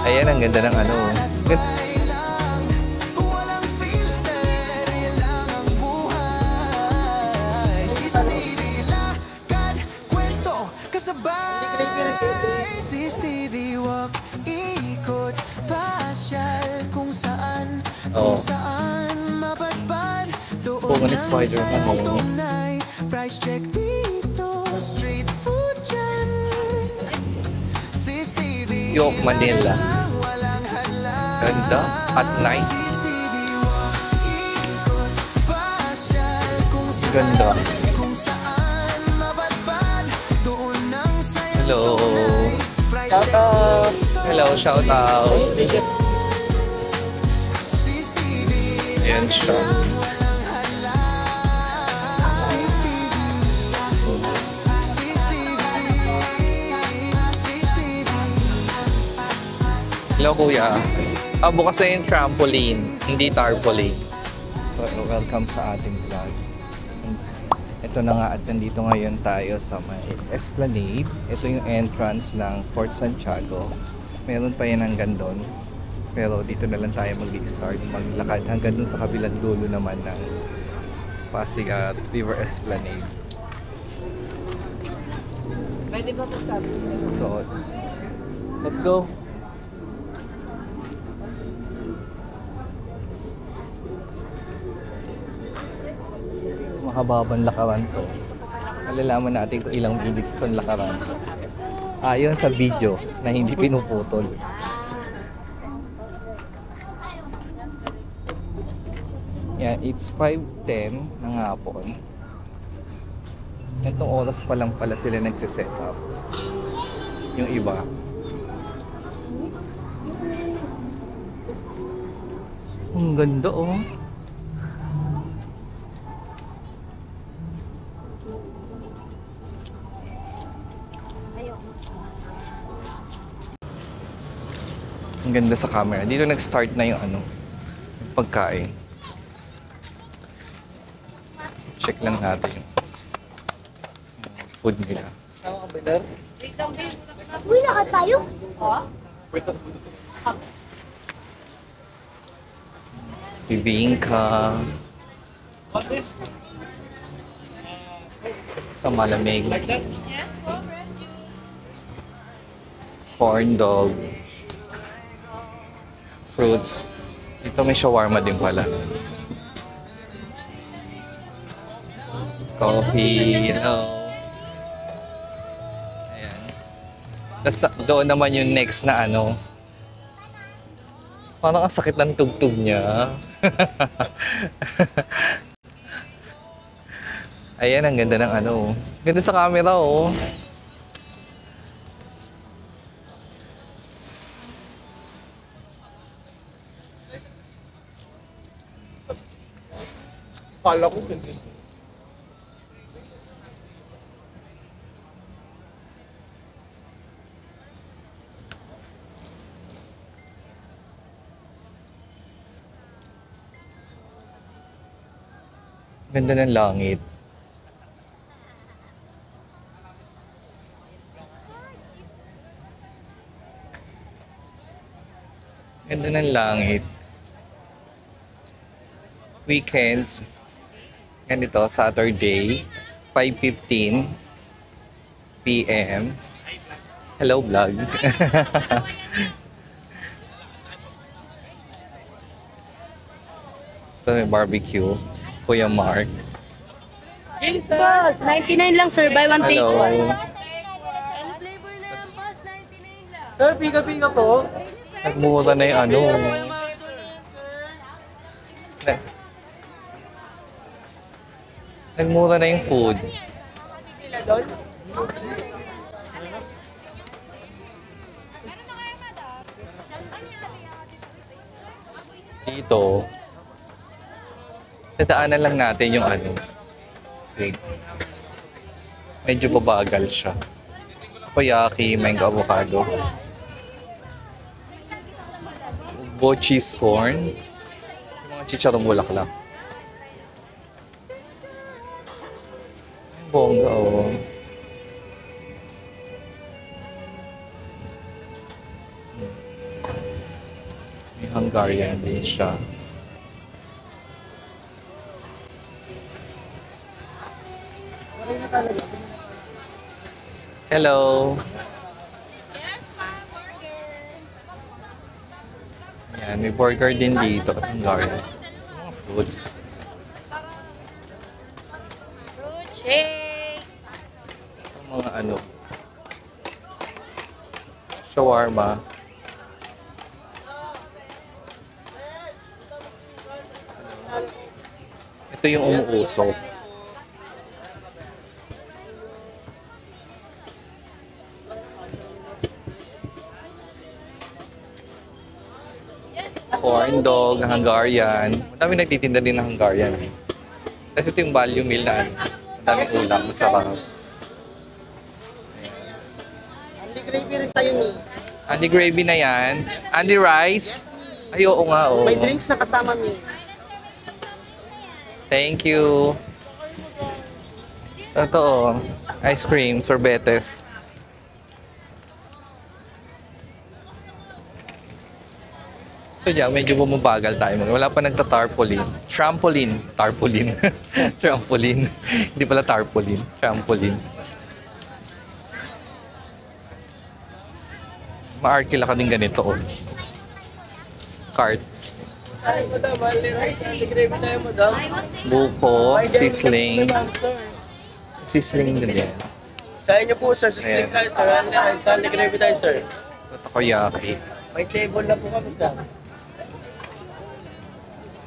Ayan, ang ganda ng ano. Oh. Kung ni Spider-Man mo. York, Manila. Ganda. At night. Ganda. Hello. Shout out. Hello, shout out. Ayan siya. Hello, kuya. Bukas na yung trampoline, hindi tarpaulin. So, welcome sa ating vlog. Ito na nga at nandito ngayon tayo sa may Esplanade. Ito yung entrance ng Fort Santiago. Meron pa yan hanggang doon. Pero dito na lang tayo mag-start maglakad hanggang doon sa kabilang dulo naman ng Pasig River Esplanade. Pwede ba po sabi? So, let's go! Mahababang lakaran to. Malalaman natin kung ilang minutes itong lakaran to. Ayon sa video na hindi pinuputol. Yan, it's 5:10 ng hapon. Itong oras pa lang pala sila nagsiset up. Yung iba. Ang ganda oh. Ang ganda sa camera. Dito nag-start na yung ano, pagkain. Check lang natin yung food nila. Uy, naka tayo? Bibingka. Sa malamig. Corn dog. Fruits. Ito may shawarma din pala. Coffee, Ayan. Tapos doon naman yung next na ano. Parang ang sakit ng tugtog niya. Ayan, ang ganda ng ano. Ganda sa camera, oh. Kala ko sila. Ganda ng langit. Ganda ng langit. Weekends. Ganito, Saturday, 5:15 p.m. Hello, vlog. So, may barbecue. Kuya Mark. Yes, boss. 99 lang, sir. Buy one, take Hello. one. Sir, pika-pika po. Nagmura na yung ano. Nagmura na yung food. Dito, dadaanan lang natin yung ano. Okay. Medyo babagal siya. Takoyaki, mango avocado. Bo cheese corn. Mga chicharong bulaklak. Bongga, oh. Hungarian din siya. Hello. Ayan, may burger din dito. Hungarian. Mga fruits. Fruit shake. Mga ano. Shawarma. Ito yung umuusok. Corn dog, Hungarian. Madami nagtitinda din ng Hungarian. Kasi ito yung value meal na ano. Madami ulam, masarap. Andy gravy rin tayo ni. Andy gravy na yan. Andy rice. Ay, oo nga, oo. May drinks na kasama mi. Thank you. Ito, ice cream, sorbetes. So diyan, medyo bumabagal tayo. Wala pa nagta-tarpaulin. Trampoline. Tarpaulin. Trampoline. Hindi pala tarpaulin. Trampoline. Ma-arkila ka din ganito. Oh. Cart. Ay, madam. Andy gravy tayo, madam. Buko. Sisling. Sisling din yan. Sa inyo po, sir. Sisling tayo, sir. Andy gravy tayo, sir. Takoyaki. May table na po kami, sir.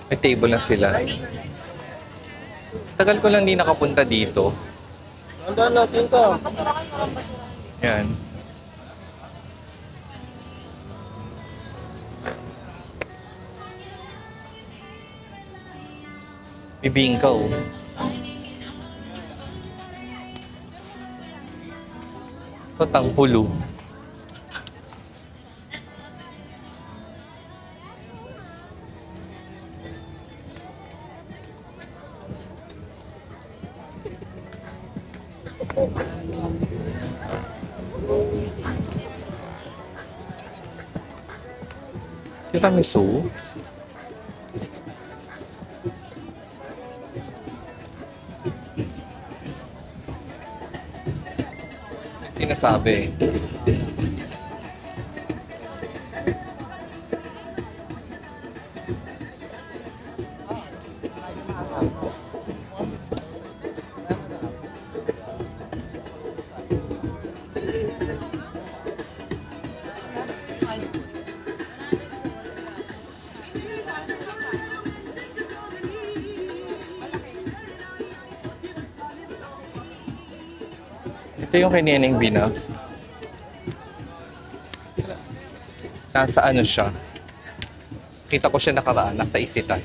May table na sila. Tagal ko lang di nakapunta dito. Andaan natin to. Yan. Bibingkaw. Ito tanghulo. Tiramisu. Sinasabi. Ito yung kay Neneng Bina. Nasa ano siya. Kita ko siya nakaraan. Nasa Isitan.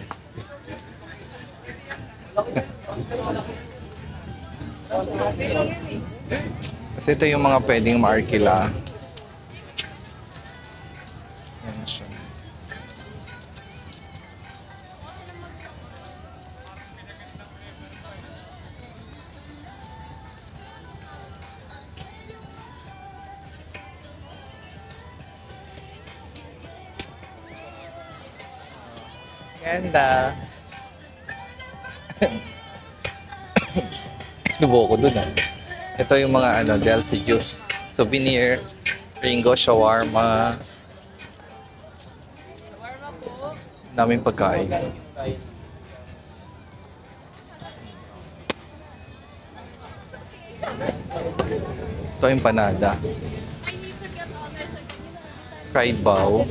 Kasi ito yung mga pwedeng maarkila. Yan siya. Ganda. Lubo ko dun ah. Ito yung mga ano, Delcy juice, souvenir, Ringo, shawarma. Daming pagkain. Ito yung panada. Fried bao.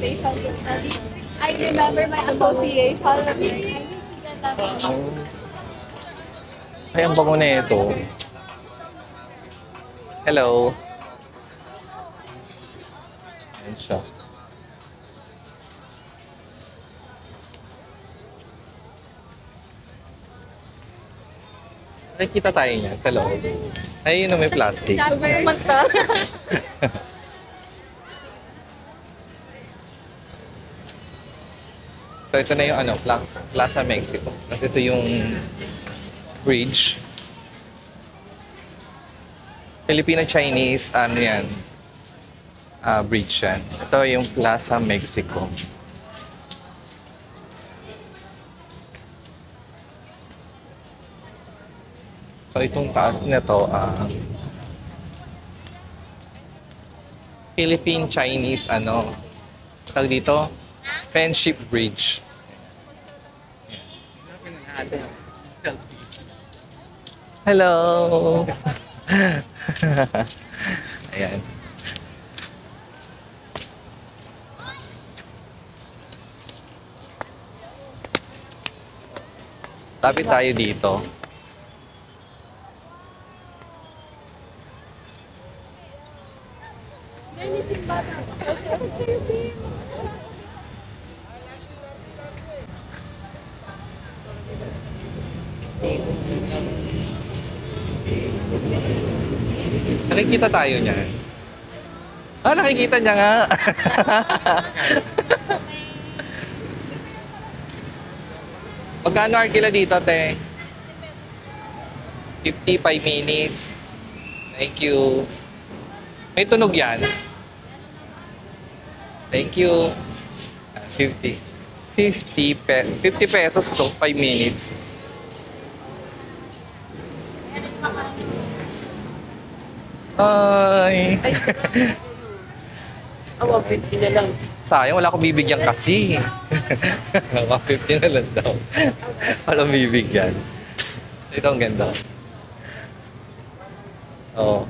I remember my association. I need to get that. Ay, ang bango na ito. Hello. Ayan siya. Nakikita tayo niya sa loob. Ay, yun na may plastic. Government to. So, ito na yung ano, Plaza Mexico. Kasi ito yung bridge. Filipino-Chinese, ano yan, bridge yan. Ito yung Plaza Mexico. So itong taas nito, Philippine-Chinese, tawag dito, Friendship Bridge. Hello! Ayan. Tapit tayo dito. Nakikita tayo niyan. Nakikita niya nga. Magkano arkila dito, te? 55 minutes. Thank you. May tunog yan. Thank you. 50. 50 pesos to, 5 minutes. Ay. Awa, 50 na lang. Sayang, wala akong bibigyan kasi. 50 na lang daw. Wala akong bibigyan. Ito ang ganda. Oo.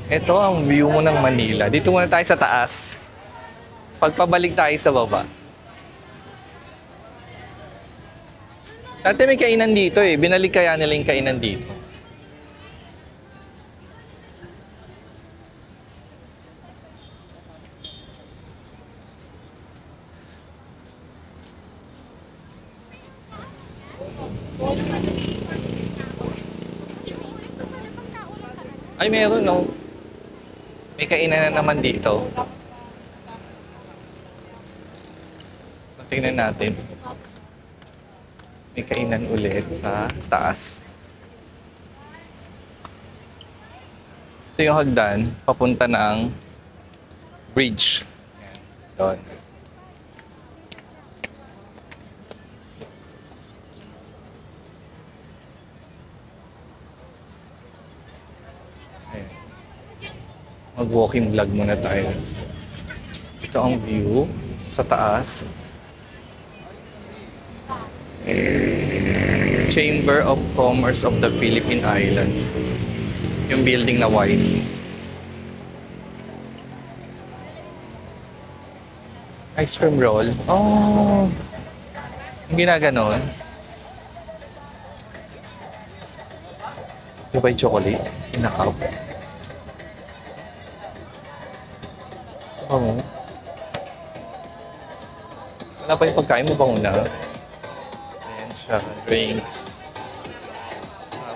Ito ang view mo ng Manila. Dito muna tayo sa taas. Pagpabalik tayo sa baba. Dati may kainan dito eh. Binalik kaya nila yung kainan dito. Ay, meron, no? May kainan na naman dito. So, tingnan natin. May kainan ulit sa taas. Ito yung hagdan, papunta ng bridge. Ayan, doon. Mag-walking vlog muna tayo. Ito ang view sa taas. Chamber of Commerce of the Philippine Islands. Yung building na white. Ice cream roll. Oh! Yung ginaganon. Yung ba yung chocolate? Inakaw. Bango. Wala pa yung pagkain mo, bango na. Ayan siya, drinks.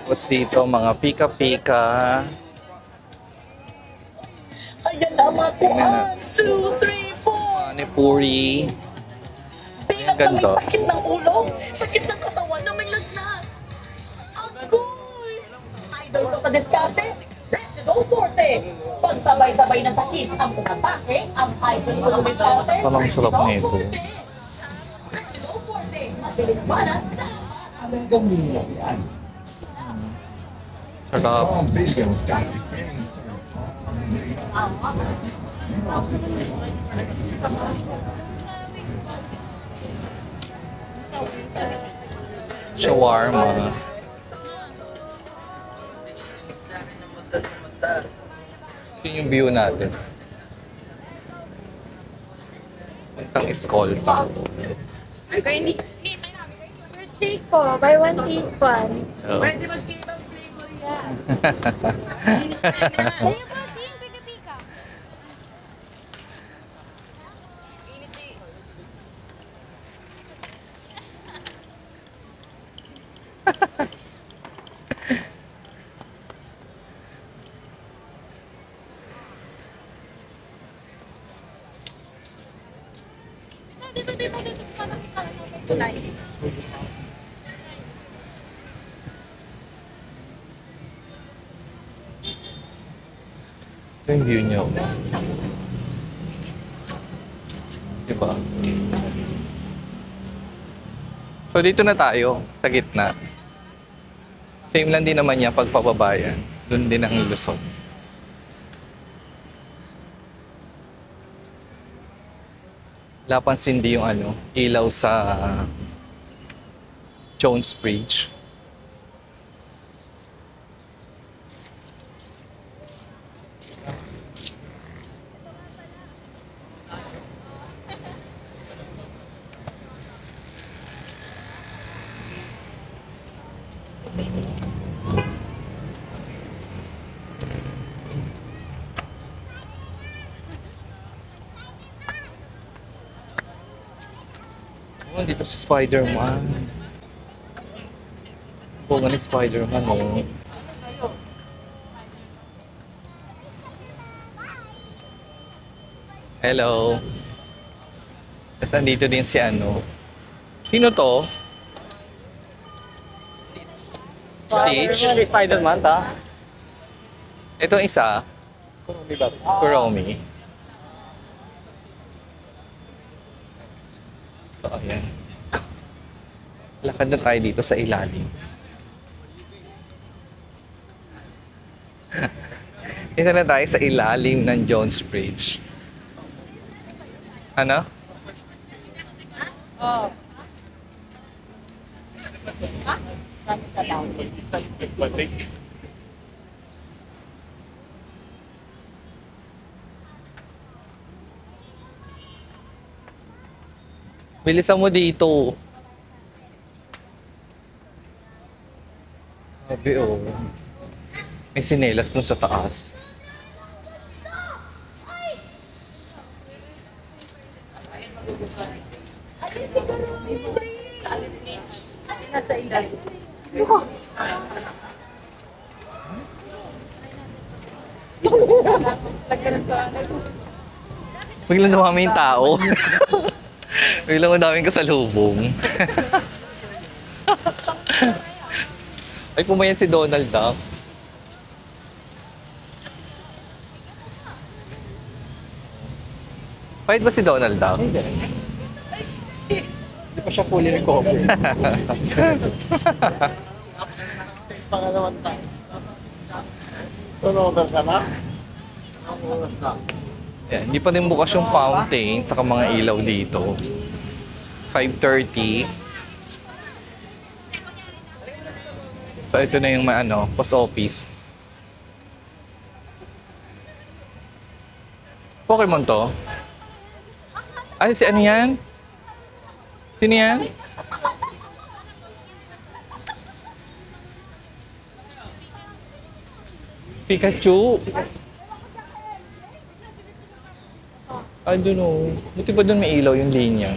Tapos dito, mga pika-pika. Ayan na mga Tingnan 1, 2, 3, 4. Manipuri. Bilang na may sakit ng ulo, sakit ng katawan na may lagnat. Agoy! Idol ko sa diskarte. Let's go forte! Pagsabay-sabay na sakit ang umatake, ang idol ko sa diskarte. Parang sarap nito. Let's go forte! Mabilis banat sa... Sarap. Shawarma. So yung view natin. Puntang Escolta. Your shake po, buy one, take one. Oh. Pwede magkita ang flavor yan. Ayun po, sing, pika-pika. Dito. Kulay. Ito yung view niyo. Diba? So dito na tayo, sa gitna. Same lang din naman niya pagpababayan. Doon din ang Luzon. Wala pang sindi yung ano, ilaw sa Jones Bridge. Oh, dito si Spider-Man. Bunga ni Spider-Man, oh. Hello. Tapos nandito din si ano. Sino to? Stitch. Spider-Man, ta? Itong isa, Kuromi. So, ayan. Lakad na tayo dito sa ilalim. Dito na tayo sa ilalim ng Jones Bridge. Ano? Bilisan mo dito. Sabi oh. May sinelas dun sa taas. Nasa ilalim. Biglang dumami yung tao. Biglang madaming kasalubong. Ay, pumayan si Donald Duck. Pahit ba si Donald Duck? Hindi pa siya fully recovered. Pangalawan tayo. Turnover ka na? Ang oras na. Yan, hindi pa din bukas yung fountain saka mga ilaw dito. 5:30. So ito na yung ano, post office. Pokemon to? Ay, si ano yan? Sino yan? Pikachu. I don't know. Buti pa doon may ilaw yung linya.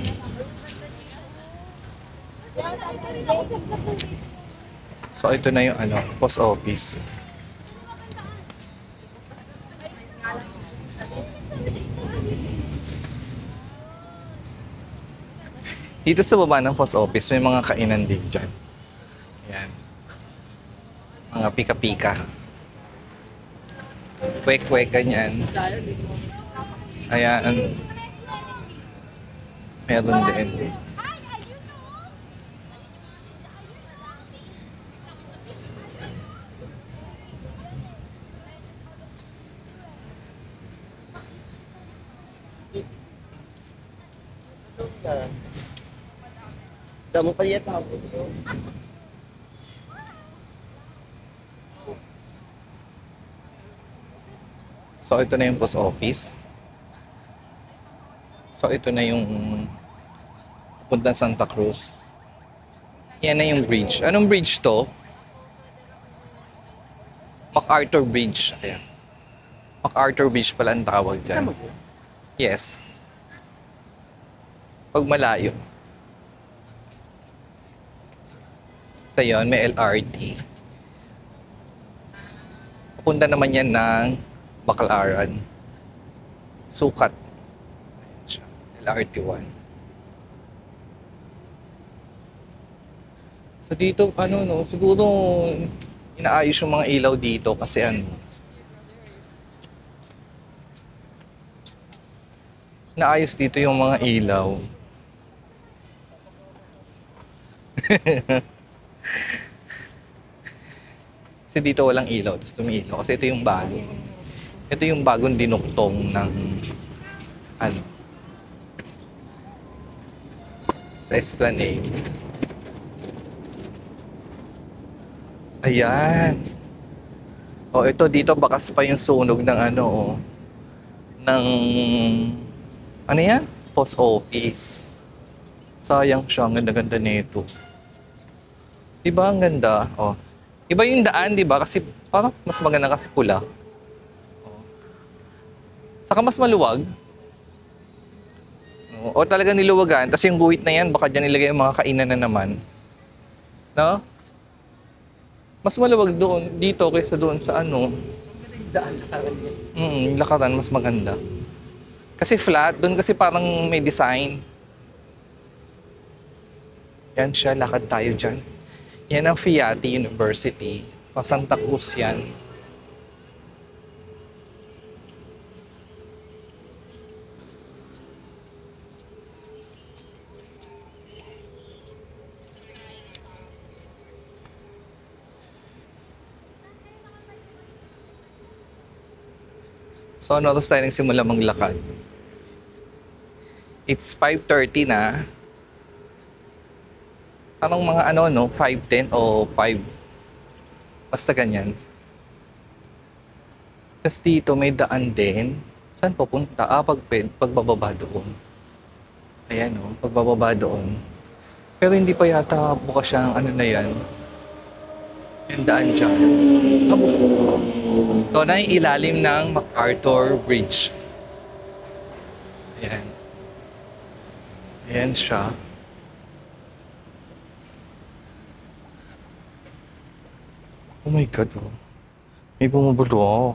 So ito na yung ano, post office. Dito sa baba ng post office, may mga kainan din dyan. Ayan. Mga pika-pika. Kwek-kwek, ganyan. Ayan. Meron din. Damo pa yata. So ito na yung post office. So ito na yung pupunta Santa Cruz. Yan na yung bridge. Anong bridge to? MacArthur Bridge. Ayan. MacArthur Bridge pala ang tawag dyan. Yes. Pag malayo. Sa yon may LRT. Pupunta naman yan ng Baclaran. Sukat. LRT 1. So dito, ano no, siguro inaayos yung mga ilaw dito kasi ano, naayos dito yung mga ilaw. Kasi dito walang ilaw, tapos tumiilaw. Kasi ito yung bago. Ito yung bagong dinuktong ng ano sa Esplanade. Ayan. Oh, ito dito bakas pa yung sunog ng ano, oh, ng ano yan? Post office. Sayang siya, ang ganda-ganda nito. Diba ang ganda? Oh. Iba yung daan, diba? Kasi parang mas maganda kasi pula. Oh. Saka mas maluwag. Oh. O talaga niluwagan. Tapos yung guhit na yan, baka dyan nilagay yung mga kainan na naman. No? Mas maluwag doon, dito kaysa doon sa ano. Lakaran mas maganda. Kasi flat, doon kasi parang may design. Yan siya, lakad tayo dyan. Yan ang Fiati University. Pa Santa Cruz yan. So, ano oras tayo nagsimula maglakad? It's 5:30 na. Anong mga ano, no? 5:10 o 5. Basta ganyan. Tapos dito may daan din. Saan pupunta? Pagbababa doon. Ayan, no? Pagbababa doon. Pero hindi pa yata bukas siyang ano na yan. Yung daan dyan. Ito na yung ilalim ng MacArthur Bridge. Ayan. Ayan siya. Oh my God, oh. May bumubulo.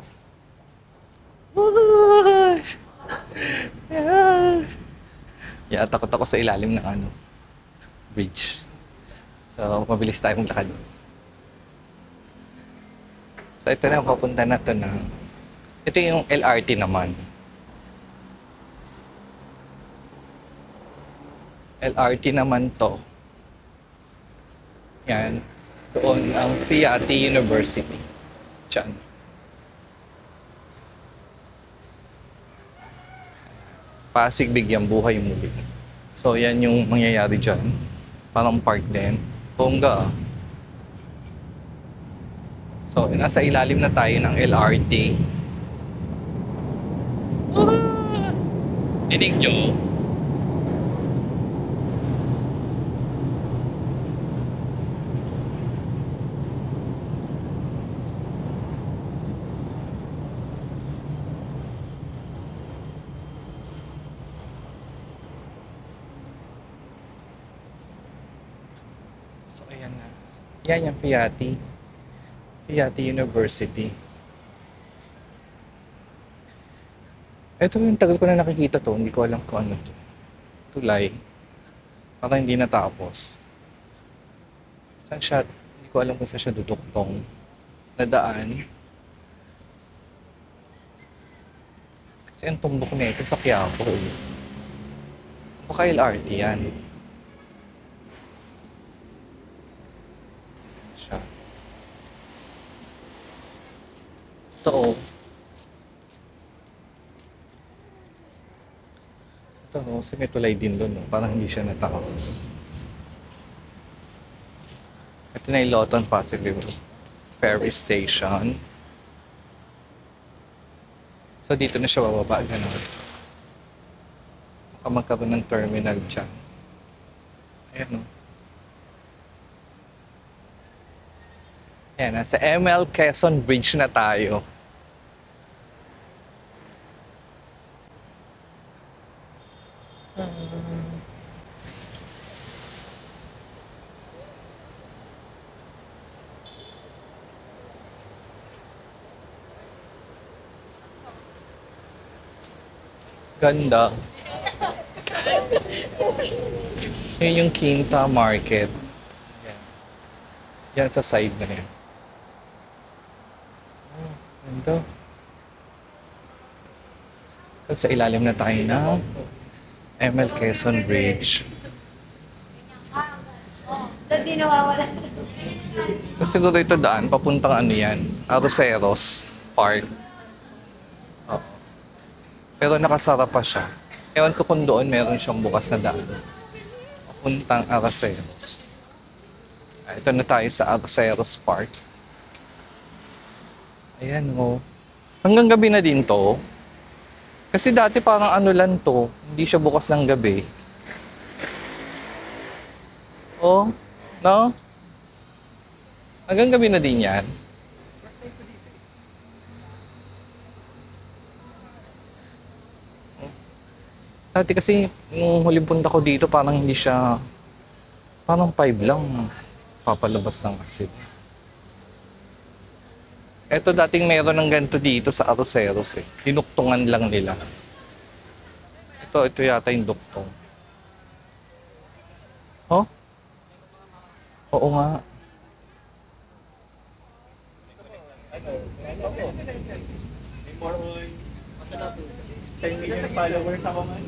Yeah, takot ako sa ilalim ng ano, bridge. So, mabilis tayo maglakad. So, ito na, papunta na ito na. Ito yung LRT naman. LRT naman to. Yan. Doon ang Fiati University. Diyan. Pasig Bigyang Buhay Muli. So, yan yung mangyayari dyan. Parang park din. Bongga. So, nasa ilalim na tayo ng LRT. Dinig nyo? So, ayan na. Yan yung Fiati. Fiati University. Ito yung tagal ko na nakikita to. Hindi ko alam kung ano to. Tulay. Parang hindi natapos. Saan siya? Hindi ko alam kung saan siya duduktong. Nadaan. Kasi ang tumbok na ito sa Quiapo. Baka LRT yan. Siya. Ito, oh. Ito, no? Kasi may tulay din doon, no? Parang hindi siya natapos. Ito na yung Lawton Pasig Ferry Station. So, dito na siya bababa, gano'n. Baka magkaroon ng terminal dyan. Ayan, no? Ayan, nasa ML Quezon Bridge na tayo. Ganda. Yun yung Quinta Market. Yan. Yan sa side na yan. Oh, ganda. Tapos sa ilalim na tayo ng ML Quezon Bridge. Hindi nawawala. Kasi siguro ito daan, papuntang ano yan, Arroceros Park. Oo. Pero nakasara pa siya. Ewan ko kung doon meron siyang bukas na daan. Papuntang Arroceros. Ito na tayo sa Arroceros Park. Ayan o. Hanggang gabi na din to. Kasi dati parang ano lang to. Hindi siya bukas ng gabi. Oh, no? Hanggang gabi na din yan. Dati kasi, nung huling punta ko dito, parang hindi siya, parang 5 lang papalabas ng asin. Eto dating meron ng ganito dito sa Arroceros eh. Dinuktungan lang nila. Ito yata yung duktong. Oh? Oo nga. More on 10 million followers ako man.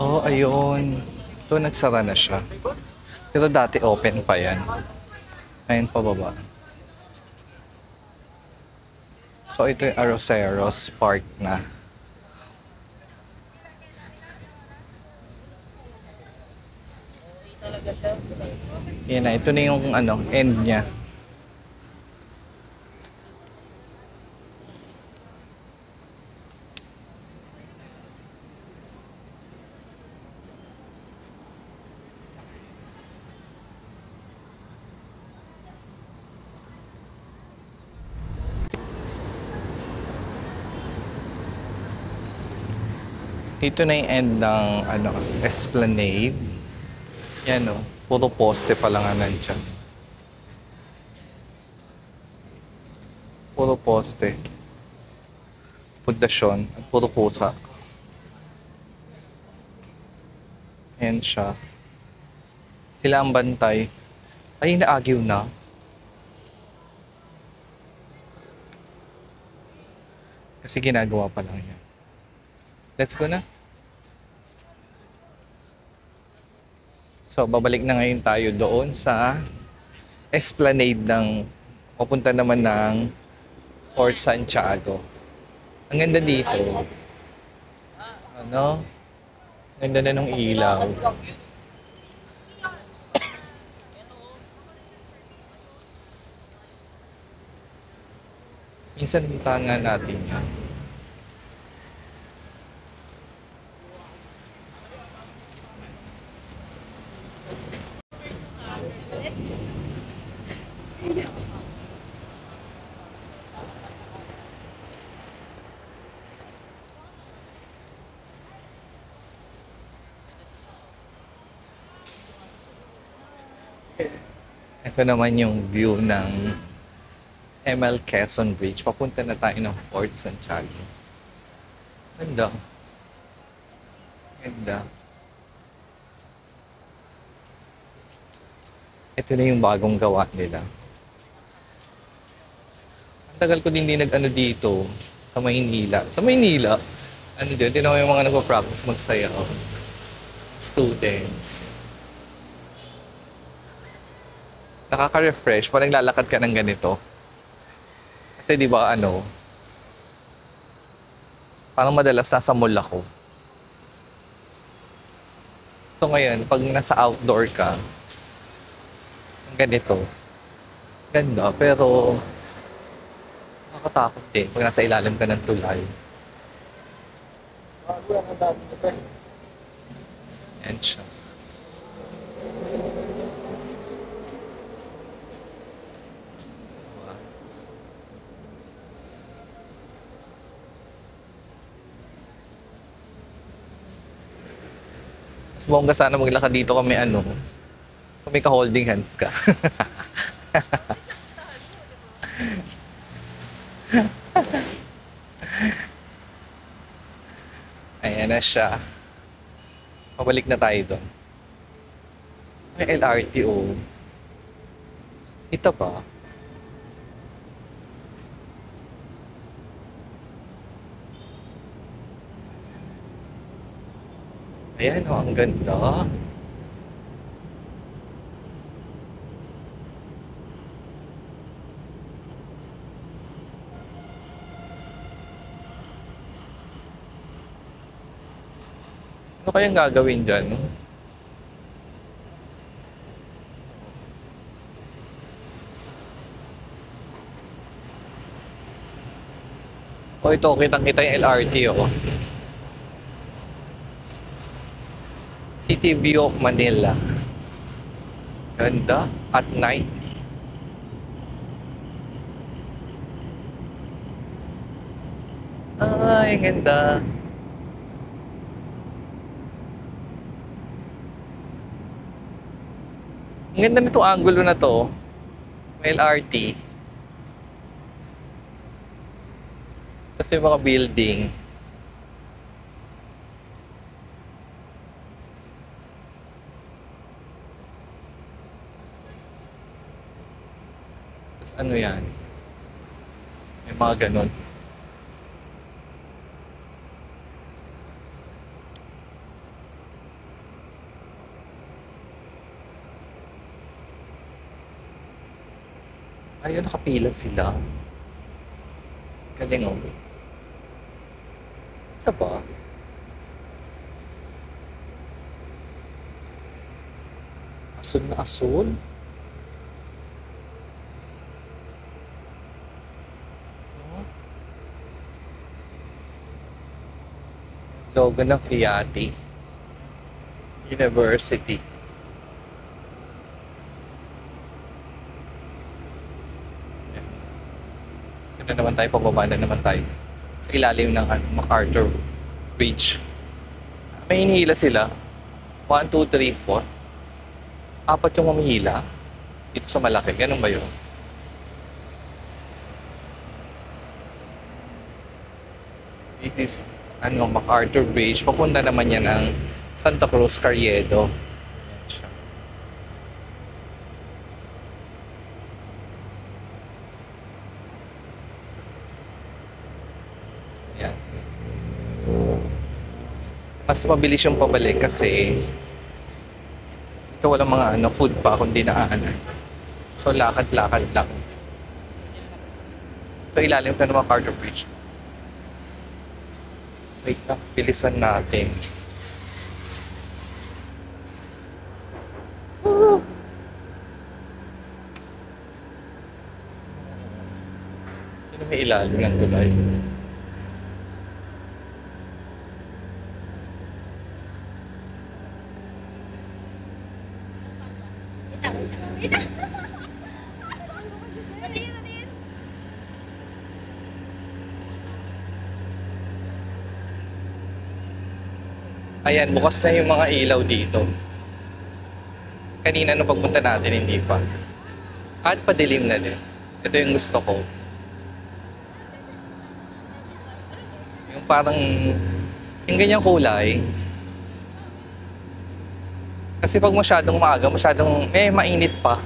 Oh, ayun. Ito, nagsara na siya. Pero dati open pa yan. Ayun pa baba. So, ito yung Arroceros Park na. Yan na, ito na yung ano, end niya. Ito na yung end ng ano, Esplanade. Yan o, puro poste pa lang nandyan. Puro poste. Pundasyon at puro pusa. Ayan siya. Sila ang bantay. Ay, naagyaw na. Kasi ginagawa pa lang yan. Let's go na. So, babalik na ngayon tayo doon sa Esplanade ng papunta naman ng Fort Santiago. Ang ganda dito. Ano? Ganda na ng ilaw. Minsan puntahan nga natin yan. Ito naman yung view ng ML Quezon Bridge. Papunta na tayo ng Fort Santiago. Ganda. Ganda. Ito na yung bagong gawa nila. Ang tagal ko din nag-ano dito sa Maynila. Sa Maynila, ano din, tinaw yung mga nagpa-practice magsayaw. Students. Nakaka-refresh. Parang lalakad ka ng ganito. Kasi di ba ano, parang madalas nasa mall ako. So ngayon, pag nasa outdoor ka, ganito. Ganda, pero nakakatakot din pag nasa ilalim ka ng tulay. Yan siya. Mas bongga sana maglakad dito kami ano, kung may ka-holding hands ka. Ayan na siya. Pabalik na tayo doon. May LRT oh. Ito pa. Ayan oh, ang ganda. Ano kayang gagawin dyan? O ito, kitang-kita yung LRT oh. City View of Manila. Ganda. At night. Ay, ganda. Ang ganda nitong angulo na to. May LRT. Tapos yung mga building. Tapos ano yan? May mga ganon. Ayun, nakapila sila. Galing oh. Ito ba? Asul na asul? No? Logo ng Fiati University. Na naman tayo, pababa na naman tayo sa ilalim ng MacArthur Bridge. May hinihila sila. 1, 2, 3, 4. 4 yung mamihila. Dito sa malaki. Ganun ba yun? This is MacArthur Bridge. Papunta naman yan ng Santa Cruz, Carriedo. Ayan siya. Yan. Mas mabilis yung pabalik kasi ito walang mga food pa kundi naanan. So lakad-lakad lang. Ito ilalim ka ng MacArthur Bridge. Wait na, bilisan natin. Sino may ilalim ng tulay? Ayan, bukas na yung mga ilaw dito. Kanina nung pagpunta natin, hindi pa. At padilim na din. Ito yung gusto ko. Yung parang, yung ganyang kulay. Kasi pag masyadong maaga, masyadong, mainit pa.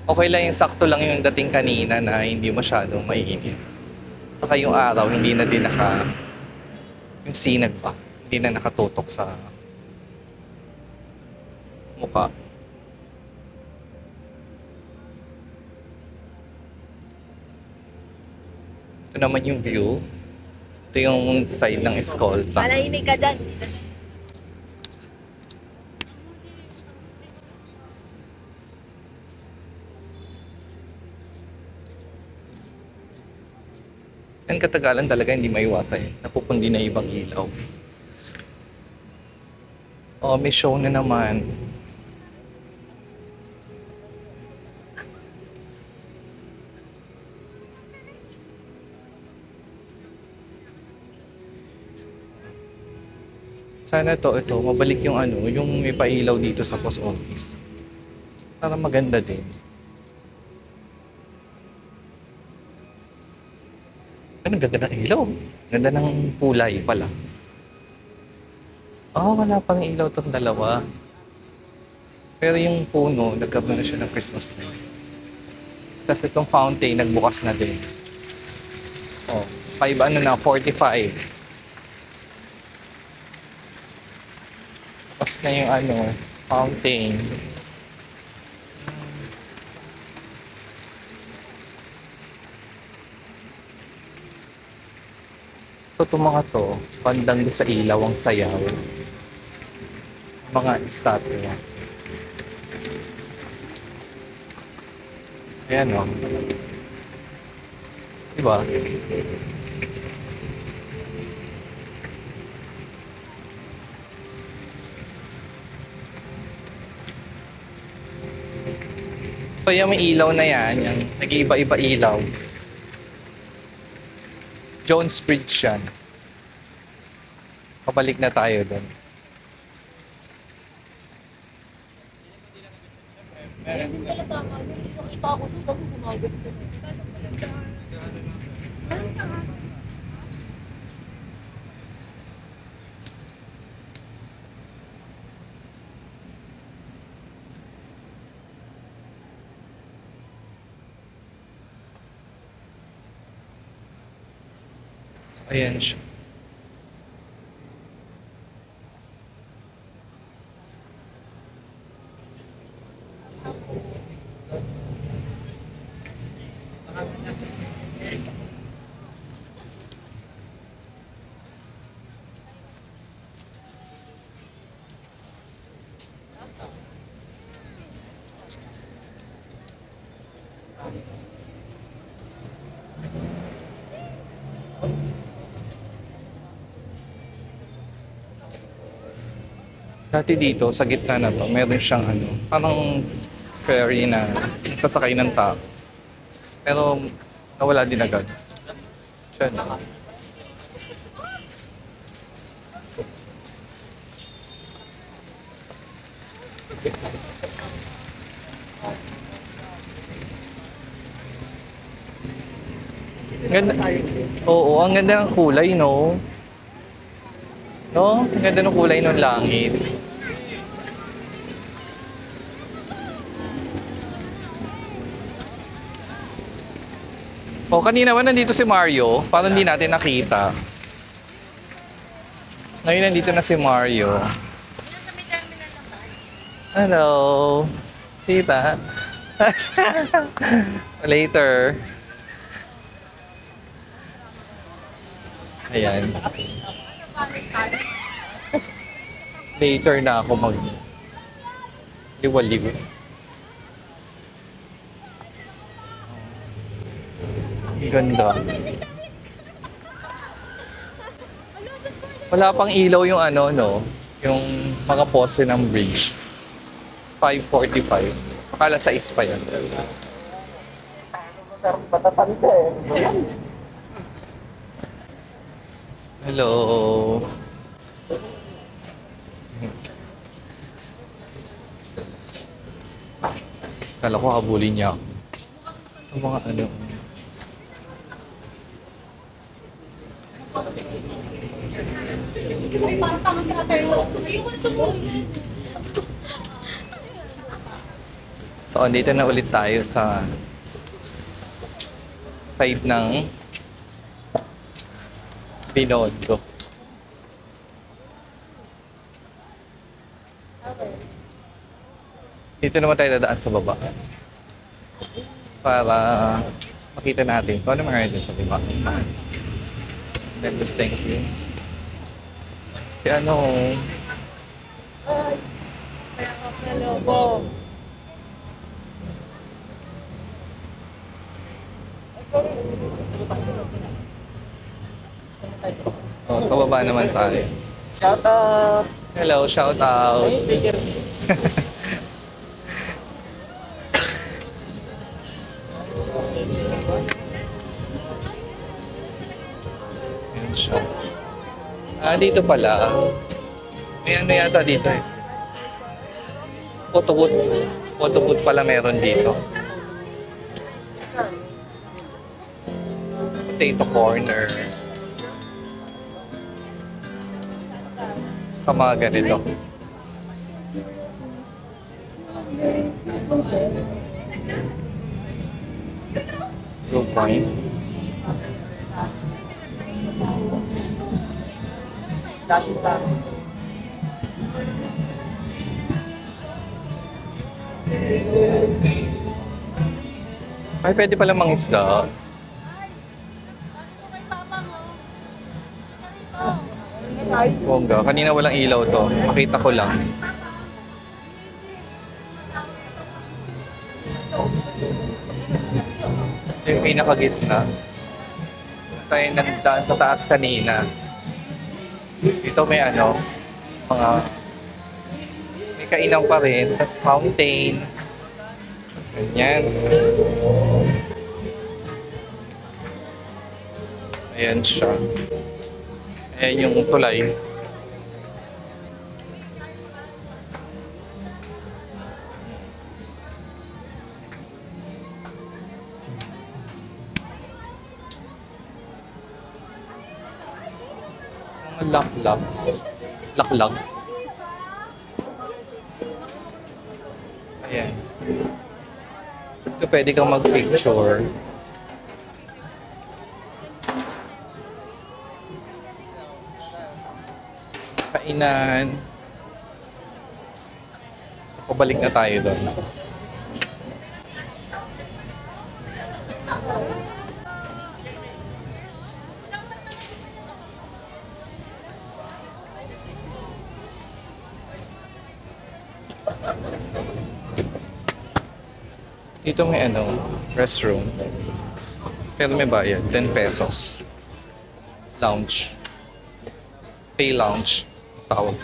Okay lang yung sakto lang yung dating kanina na hindi masyadong mainit. Saka yung araw, hindi na din yung sinag pa. Hindi na nakatutok sa mukha. Ito naman yung view. Ito yung side ng Escolta. Malahimik ka dyan. Ang katagalan talaga hindi maiwasan. Napupundi na ibang ilaw. Oh, may show na naman. Sana ito, mabalik yung yung may pailaw dito sa post office. Para maganda din. Ang ganda ng ilaw. Ganda ng kulay pala. Oh, wala pang ilaw itong dalawa. Pero yung puno, nagkaroon na siya ng Christmas light. Tapos itong fountain, nagbukas na din. Oh, 45. Tapos na yung ano, fountain. So itong mga to, bandang doon sa ilaw ang sayaw. Mga statue. Ayan o. Diba? So yung may ilaw na yan, yung nag-iiba-iba ilaw. Jones Bridge yan. Pabalik na tayo doon. So, ayan siya. Dati dito, sa gitna na to, meron siyang ano, parang ferry na sasakay ng tao. Pero nawala din agad. Diyan. Ganda. Oo, ang ganda ng kulay, no? No? Ang ganda ng kulay ng langit. O, kanina ba nandito si Mario? Parang hindi natin nakita. Ngayon nandito na si Mario. Hello. Tita. Later. Ayan. Later na ako liwaliw. Ganda. Wala pang ilaw yung ano, no? Yung mga poste ng bridge. 5:45. Akala sa pa yan. Hello. Kala ko habulin niya ako. Ang mga ano. Ay, parang tamang ka-tayo. Ayoko na tumulong. So, dito na ulit tayo sa side ng Binondo. Dito naman tayo dadaan sa baba. Para makita natin kung ano mga sa baba. Thank you. Si ano? Hello. Oh, sa baba naman tayo. Shout out! Hello, shout out. Sticker. Ayan siya. Dito pala. May ano yata dito eh. Photo booth. Photo booth pala meron dito. Potato corner. Mga ganito. Blue Point. Ay, pwede pala mangisda. Bongga. Kanina walang ilaw to. Makita ko lang. Ito yung pinakagitna. Tayo nagdaan sa taas kanina. Dito may ano, mga may kainan pa rin. Tapos fountain. Ganyan. Ayan siya. Ayan yung tulay. Mga laklak. Laklag. Ayan. Ito pwede kang mag-picture. Kainan. So, pabalik na tayo doon. Dito may ano, restroom. Pero may bayad, 10 pesos. Lounge. Pay lounge. Tawag.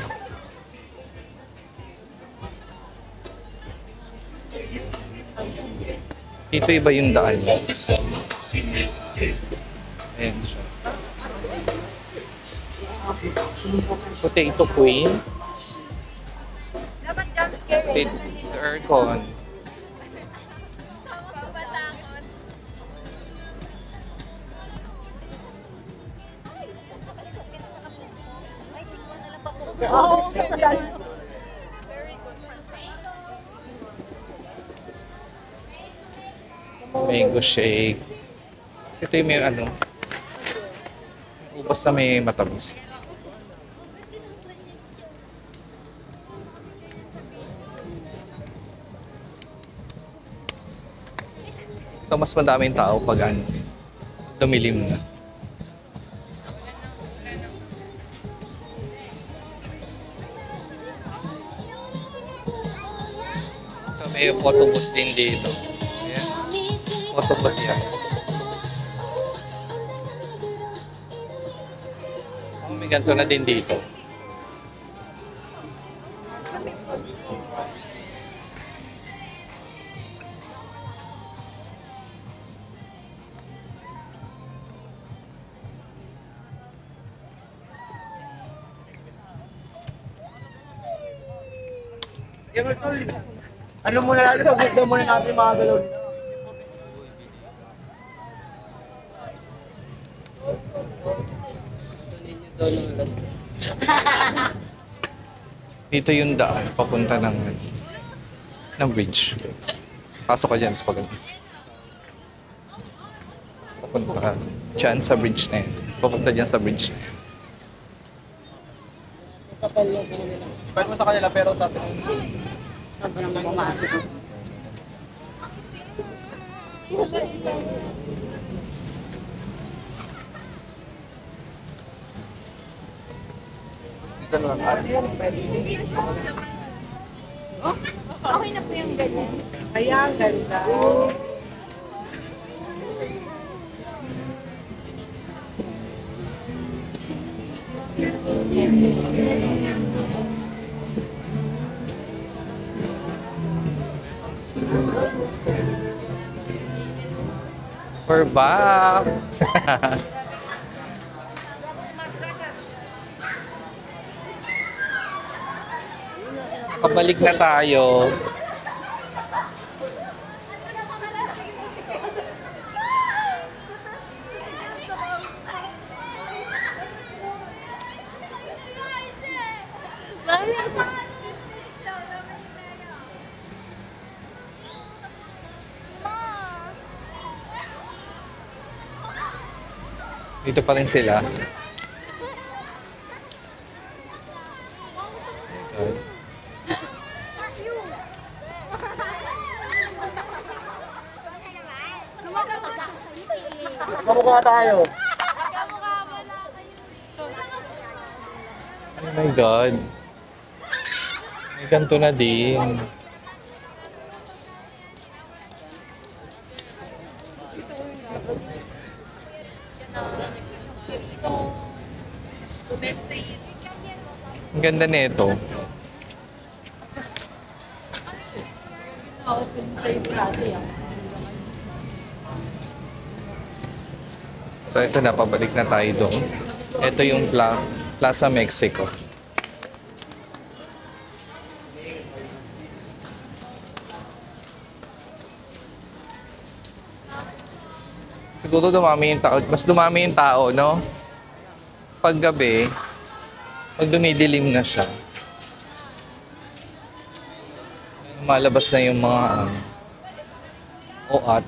Dito iba yung daan niya. Ayan siya. Potato Queen. Dapat jump scare eh. Potato Aircon. Sama pa ba takot? Oo, sa dal. Mango shake. Kasi ito yung may ano, ubas na may matamis. So, mas madaming tao pag ano, dumilim na. So, may photo booth din dito. Ayan. Photo booth yan. Oh, may ganito na din dito. Ano muna natin, pag-gusto muna natin mga galaw. Dito yung daan, papunta ng bridge. Pasok ka dyan sa pag papunta ka dyan sa bridge na yan. Papunta dyan sa bridge na yan. Kapal yung sa kanila. Pwede mo sa kanila pero sa atin Sobrang bumati. dito na lang. Okay na po yung ganyan. Kaya ang ganda. We're back! Kabalik na tayo. Dito pa rin sila. Kamukha tayo. Oh my God. May ganito na din. Ang ganda nito. So ito na, pabalik na tayo doon. Ito yung Plaza Mexico. Siguro dumami yung tao. Mas dumami yung tao, no? Pag gabi, pag dumidilim na siya, malabas na yung mga oat.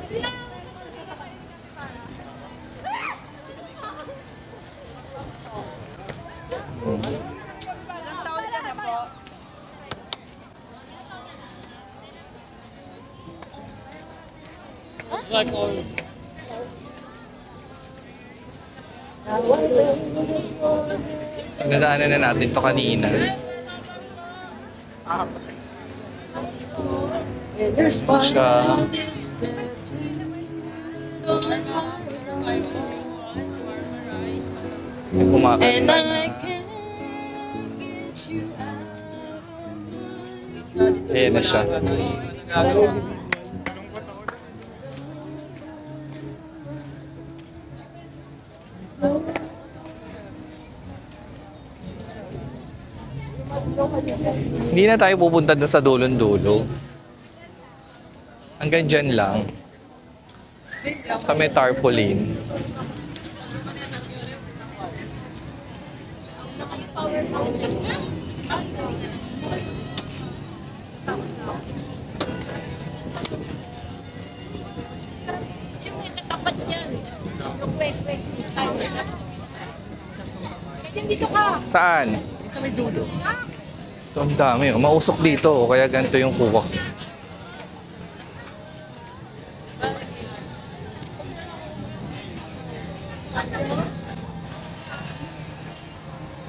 Like all. So, nadaanan na natin to kanina. Siya. Kumakain na. Ayan na siya. Hindi na tayo pupunta dun sa dulon-dulo. Hanggang dyan lang. Sa may tarpaulin. Saan? Ito ang dami. Oh. Mausok dito. Oh. Kaya ganito yung kuwak.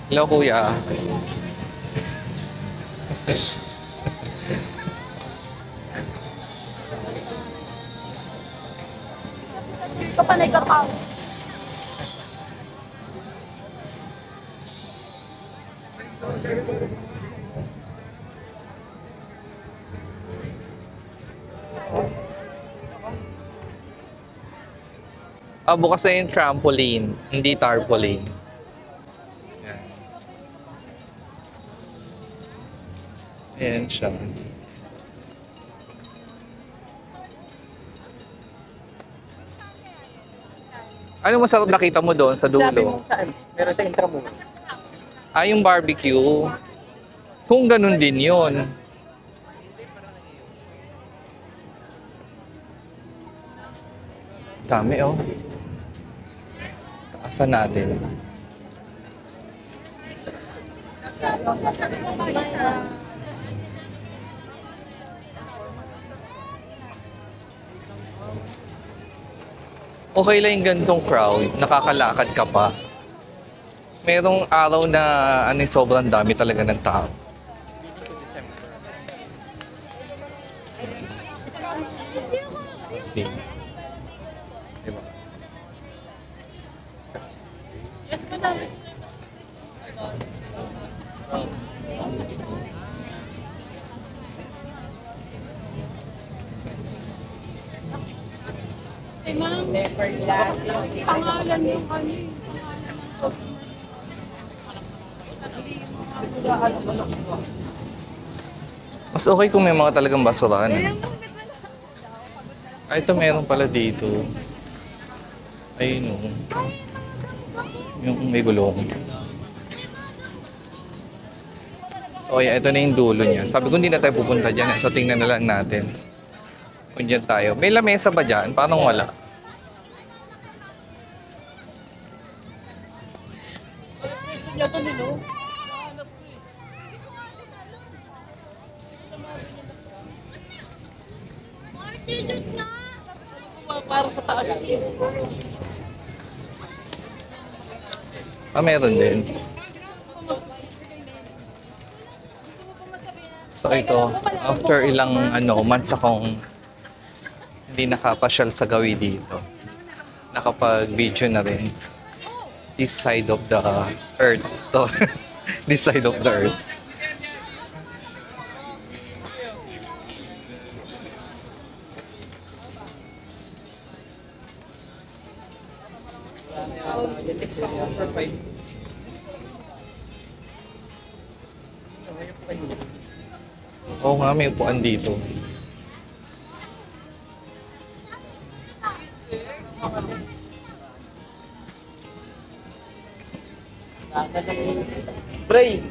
Hello, kuya. Kapanay ka pa. Bukas na yung trampoline, hindi tarpaulin. Yan. Ayan siya. Ano masarap nakita mo doon sa Sabi dulo? mo saan? Meron sa Intramuros. Yung barbecue. Kung ganun din yun. Dami, oh. Taasan natin. Okay lang yung ganitong crowd. Nakakalakad ka pa. Merong araw na sobrang dami talaga ng tao. See? Diba? Ma'am, pangalan yung ano eh. Mas okay kung may mga talagang basurahan. Ito meron pala dito. Ayun, oh. Yung may gulong. So, ito na yung dulo niya. Sabi ko hindi na tayo pupunta dyan. So, tingnan na lang natin. Kung dyan tayo. May lamesa ba dyan? Parang wala. Para sa taas. Ah, meron din. So ito, after ilang months akong hindi nakapasyal sa gawi dito, nakapag-video na rin. This side of the earth. To, this side of the earth. Oo nga, may upuan dito. Pray.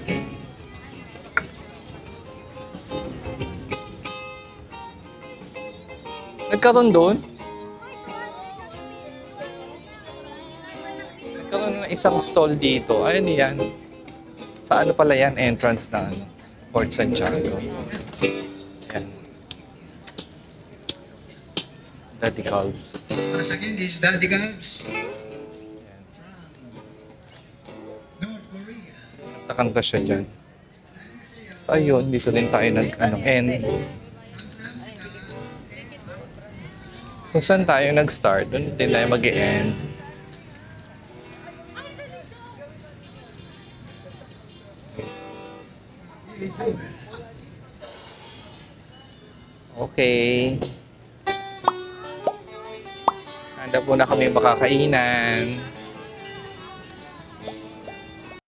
Nagkaroon doon? Nagkaroon ng isang stall dito. Ayun yan. Sa ano pala yan? Entrance na Port Santiago. Yan. Daddy Calves. Once again, this is Daddy Gabs from North Korea. Takang ka siya dyan. So ayun, dito din tayo end. Kung saan tayo nag-start, doon din tayo mag-end. Okay. Handa po na kami makakainan.